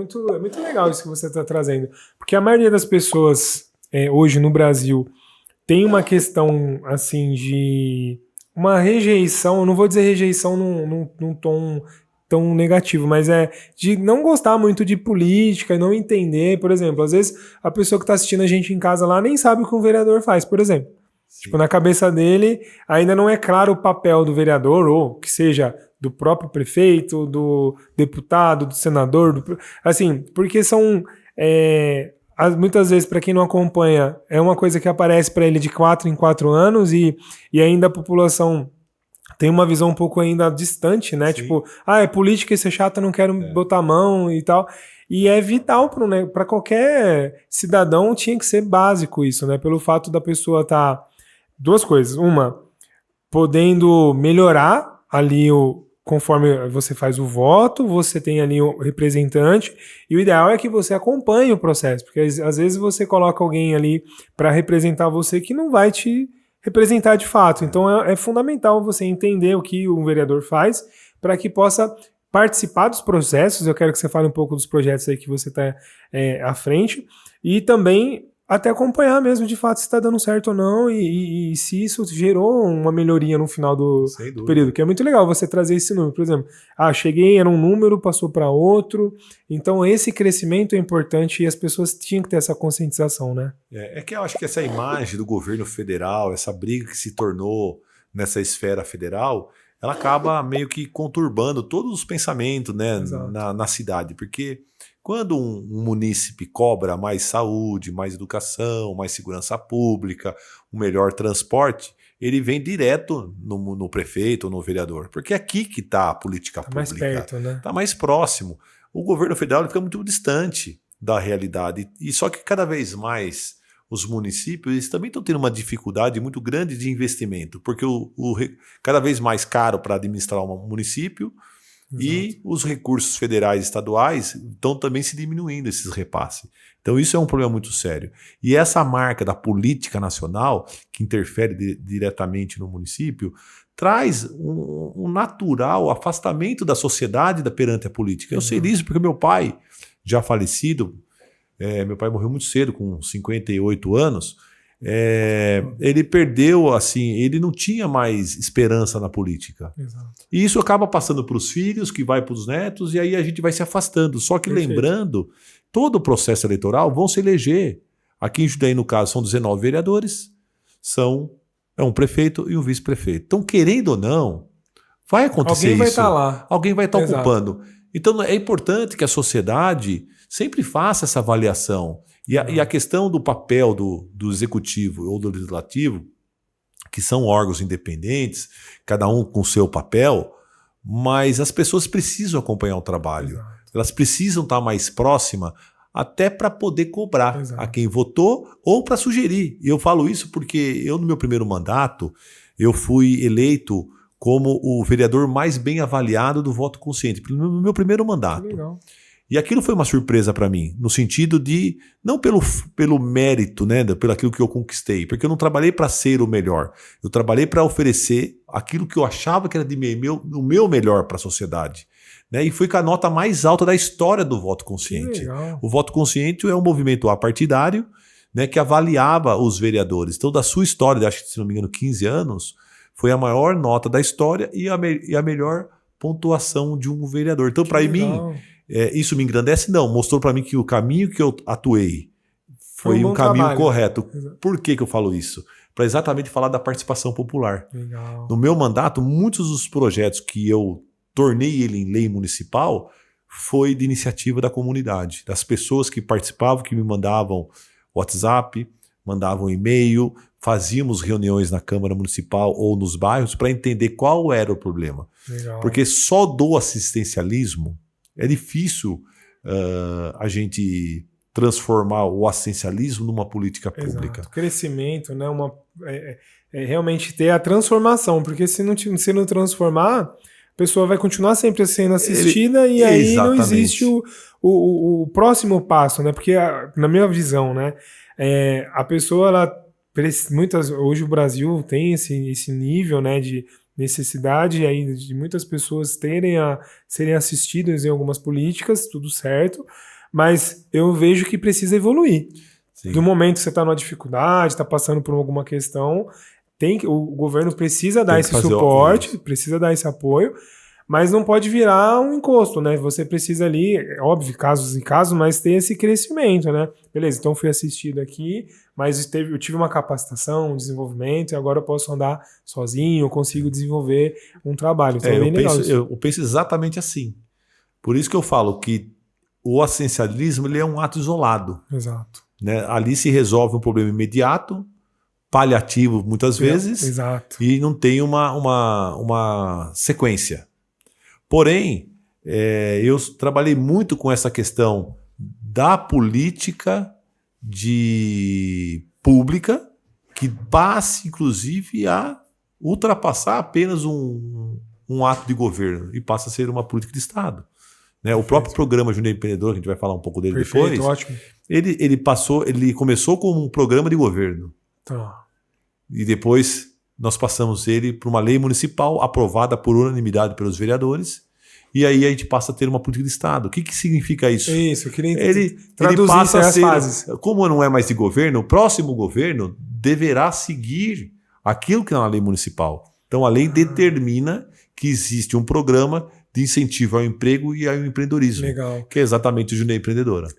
é muito legal isso que você está trazendo. Porque a maioria das pessoas hoje no Brasil tem uma questão, assim, de uma rejeição, eu não vou dizer rejeição num tom tão negativo, mas é de não gostar muito de política e não entender, por exemplo, às vezes a pessoa que está assistindo a gente em casa lá nem sabe o que um vereador faz, por exemplo. Sim. Tipo, na cabeça dele ainda não é claro o papel do vereador, ou que seja do próprio prefeito, do deputado, do senador, assim, porque são... muitas vezes, para quem não acompanha, é uma coisa que aparece para ele de 4 em 4 anos e ainda a população tem uma visão um pouco ainda distante, né? Sim. Tipo, é política, isso é chato, eu não quero botar a mão e tal. E é vital para qualquer cidadão, tinha que ser básico isso, né? Pelo fato da pessoa estar... Duas coisas. Uma, podendo melhorar ali conforme você faz o voto, você tem ali o representante, e o ideal é que você acompanhe o processo, porque às vezes você coloca alguém ali para representar você que não vai te representar de fato. Então é fundamental você entender o que um vereador faz para que possa participar dos processos. Eu quero que você fale um pouco dos projetos aí que você está à frente, e também até acompanhar mesmo de fato se está dando certo ou não e se isso gerou uma melhoria no final do período, que é muito legal você trazer esse número. Por exemplo, cheguei, era um número, passou para outro. Então esse crescimento é importante e as pessoas tinham que ter essa conscientização, né? É que eu acho que essa imagem do governo federal, essa briga que se tornou nessa esfera federal, ela acaba meio que conturbando todos os pensamentos, né, na cidade, porque quando um munícipe cobra mais saúde, mais educação, mais segurança pública, um melhor transporte, ele vem direto no prefeito ou no vereador, porque é aqui que está a política pública. Mais perto, né? Está mais próximo. O governo federal fica muito distante da realidade, e só que cada vez mais os municípios eles também estão tendo uma dificuldade muito grande de investimento, porque cada vez mais caro para administrar um município. Exato. E os recursos federais e estaduais estão também se diminuindo, esses repasses. Então isso é um problema muito sério. E essa marca da política nacional, que interfere diretamente no município, traz um natural afastamento da sociedade perante a política. Eu sei disso porque meu pai, já falecido, meu pai morreu muito cedo, com 58 anos, ele perdeu, assim, ele não tinha mais esperança na política. Exato. E isso acaba passando para os filhos, que vai para os netos, e aí a gente vai se afastando. Só que Perfeito. Lembrando, todo o processo eleitoral vão se eleger. Aqui em Jundiaí, no caso, são 19 vereadores, é um prefeito e um vice-prefeito. Então, querendo ou não, vai acontecer Alguém isso. Vai estar lá. Alguém vai estar ocupando. Então é importante que a sociedade sempre faça essa avaliação. E a questão do papel do executivo ou do legislativo, que são órgãos independentes, cada um com o seu papel, mas as pessoas precisam acompanhar o trabalho. Exato. Elas precisam estar mais próximas até para poder cobrar Exato. A quem votou ou para sugerir. E eu falo isso porque eu, no meu primeiro mandato, eu fui eleito como o vereador mais bem avaliado do voto consciente, no meu primeiro mandato. Que legal. E aquilo foi uma surpresa para mim, no sentido de, não pelo mérito, né, pelo aquilo que eu conquistei, porque eu não trabalhei para ser o melhor, eu trabalhei para oferecer aquilo que eu achava que era o meu melhor para a sociedade. Né, e fui com a nota mais alta da história do voto consciente. O voto consciente é um movimento apartidário, né, que avaliava os vereadores. Então, da sua história, acho que, se não me engano, 15 anos, foi a maior nota da história e a melhor pontuação de um vereador. Então, para mim... isso me engrandece? Não. Mostrou para mim que o caminho que eu atuei foi um caminho trabalho. Correto. Exato. Por que eu falo isso? Para exatamente falar da participação popular. Legal. No meu mandato, muitos dos projetos que eu tornei ele em lei municipal foi de iniciativa da comunidade, das pessoas que participavam, que me mandavam WhatsApp, mandavam e-mail, fazíamos reuniões na Câmara Municipal ou nos bairros para entender qual era o problema. Legal. Porque só do assistencialismo é difícil a gente transformar o assistencialismo numa política pública. Exato. Crescimento, né? Realmente ter a transformação, porque se não transformar, a pessoa vai continuar sempre sendo assistida e aí Exatamente. Não existe o próximo passo, né? Porque, na minha visão, né? A pessoa, hoje o Brasil tem esse nível, né? necessidade aí de muitas pessoas serem assistidas em algumas políticas, tudo certo, mas eu vejo que precisa evoluir. Sim. Do momento que você está numa dificuldade, está passando por alguma questão, o governo precisa dar esse suporte, precisa dar esse apoio, mas não pode virar um encosto, né? Você precisa ali, é óbvio, casos e casos, mas tem esse crescimento, né? Beleza, então fui assistido aqui, mas eu tive uma capacitação, um desenvolvimento, e agora eu posso andar sozinho, eu consigo desenvolver um trabalho. Então eu penso exatamente assim. Por isso que eu falo que o assistencialismo ele é um ato isolado. Exato. Né? Ali se resolve um problema imediato, paliativo muitas vezes, exato. E não tem uma sequência. Porém, eu trabalhei muito com essa questão da política pública que passe, inclusive, a ultrapassar apenas um ato de governo e passa a ser uma política de Estado. Né? O próprio programa Júnior Empreendedor, que a gente vai falar um pouco dele depois, ótimo. Ele começou como um programa de governo. Tá. E depois nós passamos ele para uma lei municipal aprovada por unanimidade pelos vereadores. E aí a gente passa a ter uma política de Estado. O que significa isso? Isso, eu queria ele passa a ser, fases. Como não é mais de governo, o próximo governo deverá seguir aquilo que é na lei municipal. Então a lei determina que existe um programa de incentivo ao emprego e ao empreendedorismo. Legal. Que é exatamente o Júnior Empreendedora.